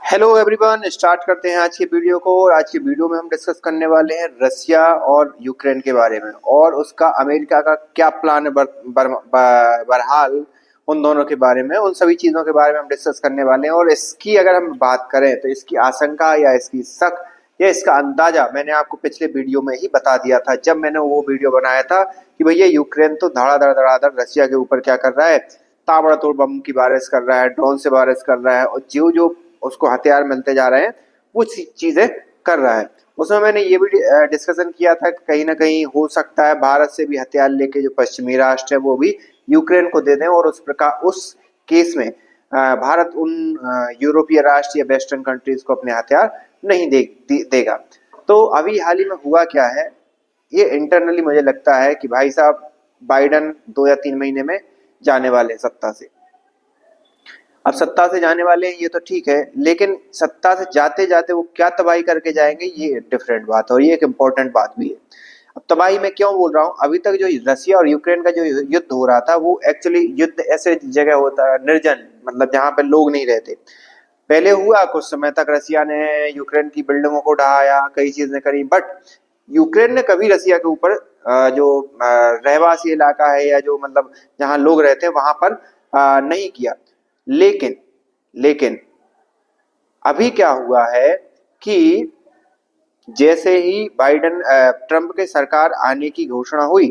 Hello everyone, start करते हैं आज की वीडियो को। और आज की वीडियो में हम डिस्कस करने वाले हैं रसिया और यूक्रेन के बारे में और उसका अमेरिका का क्या प्लान है बहरहाल उन दोनों के बारे में, उन सभी चीज़ों के बारे में हम डिस्कस करने वाले हैं। और इसकी अगर हम बात करें तो इसकी आशंका या इसकी शक या इसका अंदाजा मैंने आपको पिछले वीडियो में ही बता दिया था, जब मैंने वो वीडियो बनाया था कि भैया यूक्रेन तो धड़ाधड़ रसिया के ऊपर क्या कर रहा है, ताबड़तोड़ बम की बारिश कर रहा है, ड्रोन से बारिश कर रहा है और जो जो उसको हथियार मिलते जा रहे हैं वो चीजें कर रहा है। उसमें मैंने ये भी डिस्कशन किया था कि कहीं ना कहीं हो सकता है भारत से भी हथियार लेके जो पश्चिमी राष्ट्र है वो भी यूक्रेन को दे दें और उस प्रकार उस केस में भारत उन यूरोपीय राष्ट्र या वेस्टर्न कंट्रीज को अपने हथियार नहीं देगा। तो अभी हाल ही में हुआ क्या है, ये इंटरनली मुझे लगता है कि भाई साहब बाइडन 2 या 3 महीने में जाने वाले हैं सत्ता से। अब सत्ता से जाने वाले हैं ये तो ठीक है, लेकिन सत्ता से जाते जाते वो क्या तबाही करके जाएंगे ये डिफरेंट बात है और ये एक इम्पोर्टेंट बात भी है। अब तबाही मैं क्यों बोल रहा हूँ, अभी तक जो रसिया और यूक्रेन का जो युद्ध हो रहा था वो एक्चुअली युद्ध ऐसे जगह होता है निर्जन, मतलब जहाँ पे लोग नहीं रहते। पहले हुआ कुछ समय तक रसिया ने यूक्रेन की बिल्डिंगों को ढहाया, कई चीजें करी, बट यूक्रेन ने कभी रसिया के ऊपर जो रहवासी इलाका है या जो मतलब जहाँ लोग रहते हैं वहां पर नहीं किया। लेकिन लेकिन अभी क्या हुआ है कि जैसे ही बाइडन ट्रंप के सरकार आने की घोषणा हुई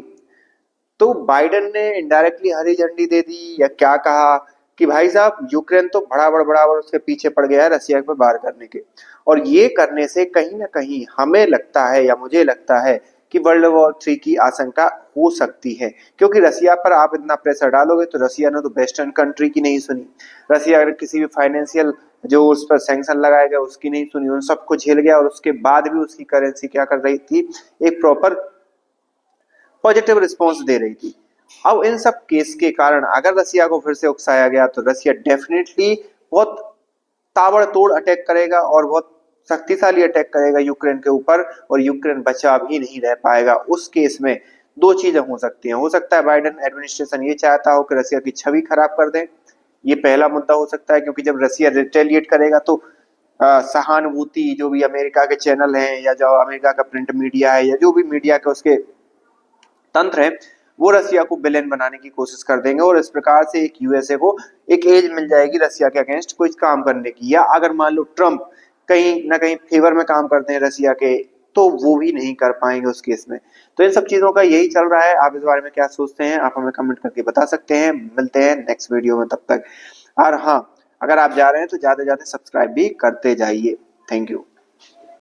तो बाइडन ने इनडायरेक्टली हरी झंडी दे दी या क्या कहा कि भाई साहब यूक्रेन तो बराबर उसके पीछे पड़ गया है रसिया पर वार करने के। और ये करने से कहीं ना कहीं हमें लगता है या मुझे लगता है कि वर्ल्ड वॉर 3 की आशंका हो सकती है, क्योंकि रसिया पर आप इतना प्रेशर डालोगे तो रसिया ने तो वेस्टर्न कंट्री की नहीं सुनी। रसिया अगर किसी भी फाइनेंशियल जो उस पर सैंक्शन लगाया गया उसकी नहीं सुनी, उन सबको झेल गया और उसके बाद भी उसकी करेंसी क्या कर रही थी, एक प्रॉपर पॉजिटिव रिस्पॉन्स दे रही थी। अब इन सब केस के कारण अगर रसिया को फिर से उकसाया गया तो रसिया डेफिनेटली बहुत ताबड़तोड़ अटैक करेगा और बहुत शक्तिशाली अटैक करेगा यूक्रेन के ऊपर और यूक्रेन बचा भी नहीं रह पाएगा। उस केस में दो चीजें हो सकती हैं, हो सकता है बाइडेन एडमिनिस्ट्रेशन ये चाहता हो कि रसिया की छवि खराब कर दें, ये पहला मुद्दा हो सकता है, क्योंकि जब रसिया रिटेलिएट करेगा तो सहानुभूति जो भी अमेरिका के चैनल हैं या जो अमेरिका का प्रिंट मीडिया है या जो भी मीडिया के उसके तंत्र है वो रसिया को विलेन बनाने की कोशिश कर देंगे और इस प्रकार से एक यूएसए को एक एज मिल जाएगी रसिया के अगेंस्ट कुछ काम करने की। या अगर मान लो ट्रंप कहीं ना कहीं फेवर में काम करते हैं रसिया के तो वो भी नहीं कर पाएंगे उस केस में। तो इन सब चीजों का यही चल रहा है। आप इस बारे में क्या सोचते हैं आप हमें कमेंट करके बता सकते हैं। मिलते हैं नेक्स्ट वीडियो में, तब तक। और हाँ, अगर आप जा रहे हैं तो ज्यादा से ज्यादा सब्सक्राइब भी करते जाइए। Thank you.